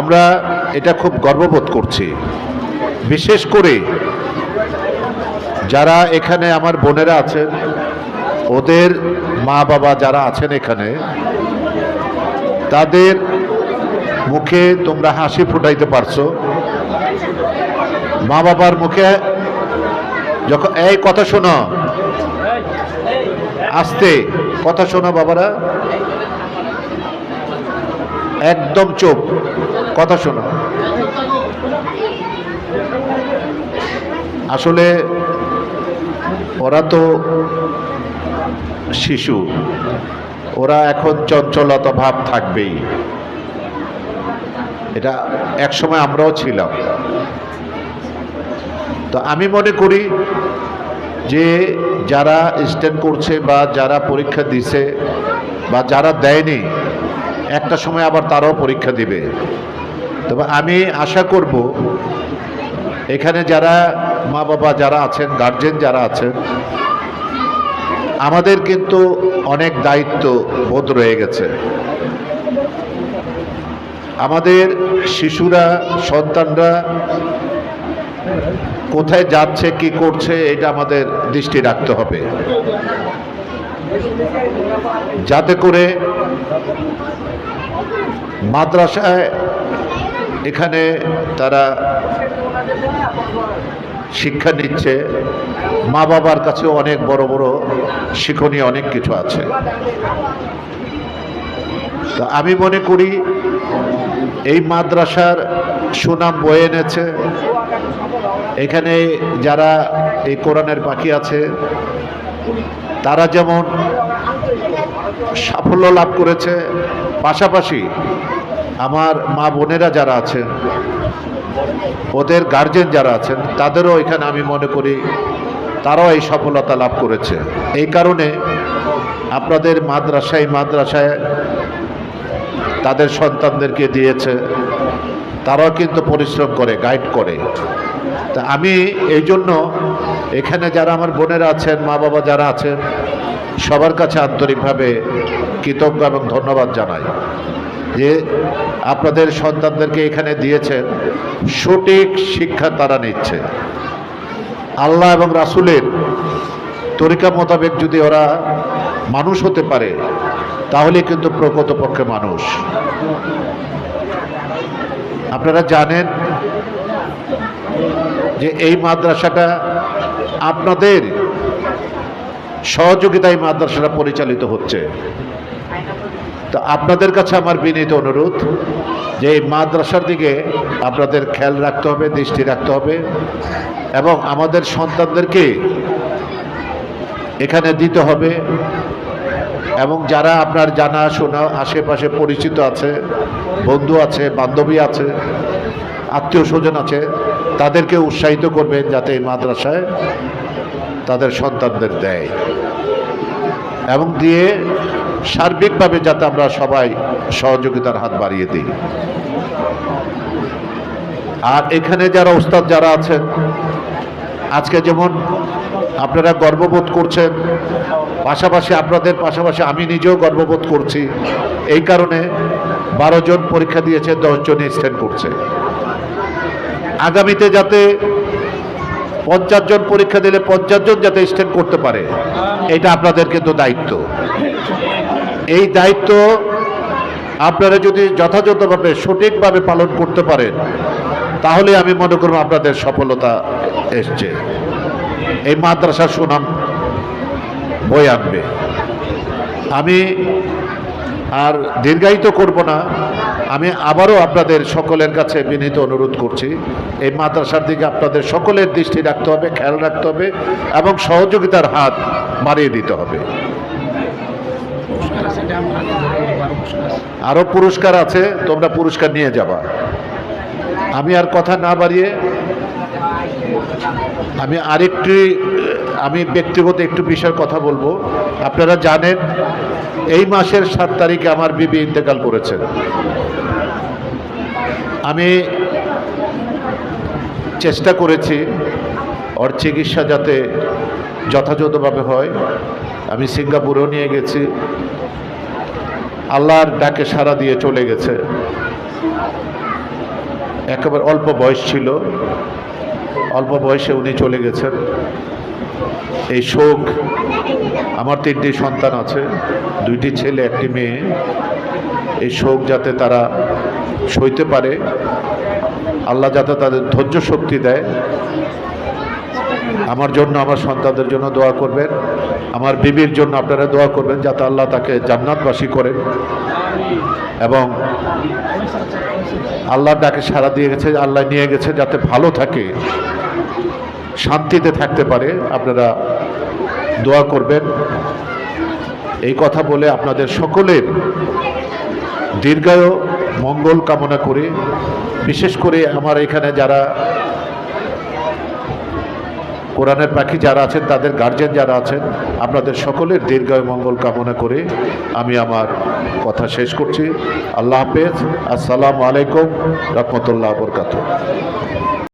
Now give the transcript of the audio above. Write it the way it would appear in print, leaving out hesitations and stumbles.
আমরা এটা খুব গর্ববোধ করছি, বিশেষ করে যারা এখানে আমার বোনেরা আছেন, ওদের মা বাবা যারা আছেন এখানে, তাদের মুখে তোমরা হাসি ফুটাইতে পারছো। মা বাবার মুখে যখন এই কথা শোনো, আস্তে কথা শোনো বাবারা, একদম চুপ, কথা শোনো। আসলে ওরা তো শিশু, ওরা এখন চঞ্চলতা ভাব থাকবেই, এটা একসময় আমরাও ছিলাম। তো আমি মনে করি যে যারা স্ট্যান্ড করছে বা যারা পরীক্ষা দিছে বা যারা দেয়নি, একটা সময় আবার তারাও পরীক্ষা দিবে। তবে আমি আশা করব এখানে যারা মা বাবা যারা আছেন, গার্জেন যারা আছেন, আমাদের কিন্তু অনেক দায়িত্ব বোধ রয়ে গেছে। আমাদের শিশুরা, সন্তানরা কোথায় যাচ্ছে, কি করছে, এটা আমাদের দৃষ্টি রাখতে হবে, যাতে করে মাদ্রাসায় এখানে তারা শিক্ষা নিচ্ছে, মা বাবার কাছে অনেক বড় বড় শিক্ষণীয় অনেক কিছু আছে। তো আমি মনে করি এই মাদ্রাসার সুনাম বয়ে এনেছে। এখানে যারা এই কোরআনের পাখি আছে, তারা যেমন সাফল্য লাভ করেছে, পাশাপাশি আমার মা বোনেরা যারা আছেন, ওদের গার্জেন যারা আছেন, তাদেরও এখানে আমি মনে করি তারাও এই সফলতা লাভ করেছে। এই কারণে আপনাদের মাদ্রাসায় তাদের সন্তানদেরকে দিয়েছে, তারাও কিন্তু পরিশ্রম করে, গাইড করে। তা আমি এই জন্য এখানে যারা আমার বোনেরা আছেন, মা বাবা যারা আছেন, সবার কাছে আন্তরিকভাবে কৃতজ্ঞ এবং ধন্যবাদ জানাই যে আপনাদের সন্তানদেরকে এখানে দিয়েছেন, সঠিক শিক্ষা তারা নিচ্ছে। আল্লাহ এবং রাসূলের তরিকা মোতাবেক যদি ওরা মানুষ হতে পারে, তাহলে কিন্তু প্রকৃতপক্ষে মানুষ। আপনারা জানেন যে এই মাদ্রাসাটা আপনাদের সহযোগিতায় মাদ্রাসাটা পরিচালিত হচ্ছে। তো আপনাদের কাছে আমার বিনীত অনুরোধ যে এই মাদ্রাসার দিকে আপনাদের খেয়াল রাখতে হবে, দৃষ্টি রাখতে হবে, এবং আমাদের সন্তানদেরকে এখানে দিতে হবে। এবং যারা আপনার জানা শোনা আশেপাশে পরিচিত আছে, বন্ধু আছে, বান্ধবী আছে, আত্মীয় স্বজন আছে, তাদেরকে উৎসাহিত করবেন যাতে এই মাদ্রাসায় তাদের সন্তানদের দেয়, এবং দিয়ে সার্বিকভাবে যাতে আমরা সবাই সহযোগিতার হাত বাড়িয়ে দিই। আর এখানে যারা ওস্তাদ যারা আছেন, আজকে যেমন আপনারা গর্ববোধ করছেন, পাশাপাশি আপনাদের পাশাপাশি আমি নিজেও গর্ববোধ করছি। এই কারণে 12 জন পরীক্ষা দিয়েছে, 10 জন স্ট্যান্ড করছে। আগামীতে যাতে 50 জন পরীক্ষা দিলে 50 জন যাতে স্ট্যান্ড করতে পারে, এটা আপনাদের কিন্তু দায়িত্ব। এই দায়িত্ব আপনারা যদি যথাযথভাবে সঠিকভাবে পালন করতে পারেন, তাহলে আমি মনে করব আপনাদের সফলতা এসছে, এই মাদ্রাসার সুনাম বয়ে আনবে। আমি আর দীর্ঘায়িত করব না, আমি আবারও আপনাদের সকলের কাছে বিনীত অনুরোধ করছি, এই মাদ্রাসার দিকে আপনাদের সকলের দৃষ্টি রাখতে হবে, খেয়াল রাখতে হবে, এবং সহযোগিতার হাত বাড়িয়ে দিতে হবে। আরও পুরস্কার আছে, তোমরা পুরস্কার নিয়ে যাবা। আমি আর কথা না বাড়িয়ে আমি ব্যক্তিগত একটু বিষয়ের কথা বলবো। আপনারা জানেন এই মাসের 7 তারিখে আমার বিবি ইন্তেকাল করেছেন। আমি চেষ্টা করেছি ওর চিকিৎসা যাতে যথাযথভাবে হয়। আমি সিঙ্গাপুরেও নিয়ে গেছি, আল্লাহর ডাকে সাড়া দিয়ে চলে গেছে। একেবারে অল্প বয়স ছিল, অল্প বয়সে উনি চলে গেছেন। এই শোক, আমার 3টি সন্তান আছে, 2টি ছেলে 1টি মেয়ে। এই শোক যাতে তারা সইতে পারে, আল্লাহ যাতে তাদের ধৈর্য শক্তি দেয়। আমার জন্য, আমার সন্তানদের জন্য দোয়া করবেন, আমার বিবির জন্য আপনারা দোয়া করবেন যাতে আল্লাহ তাকে জান্নাতবাসী করেন এবং আল্লাহর ডাকে সাড়া দিয়ে গেছে, আল্লাহ নিয়ে গেছে যাতে ভালো থাকে, শান্তিতে থাকতে পারে। আপনারা দোয়া করবেন। এই কথা বলে আপনাদের সকলের দীর্ঘায়ু মঙ্গল কামনা করে, বিশেষ করে আমার এখানে যারা কোরআনের পাখি যারা আছেন, তাদের গার্জিয়ান যারা আছেন, আপনাদের সকলের দীর্ঘায়ু মঙ্গল কামনা করে আমি আমার কথা শেষ করছি। আল্লাহ হাফেজ। আসসালামু আলাইকুম রহমতুল্লাহ বরকাতুহু।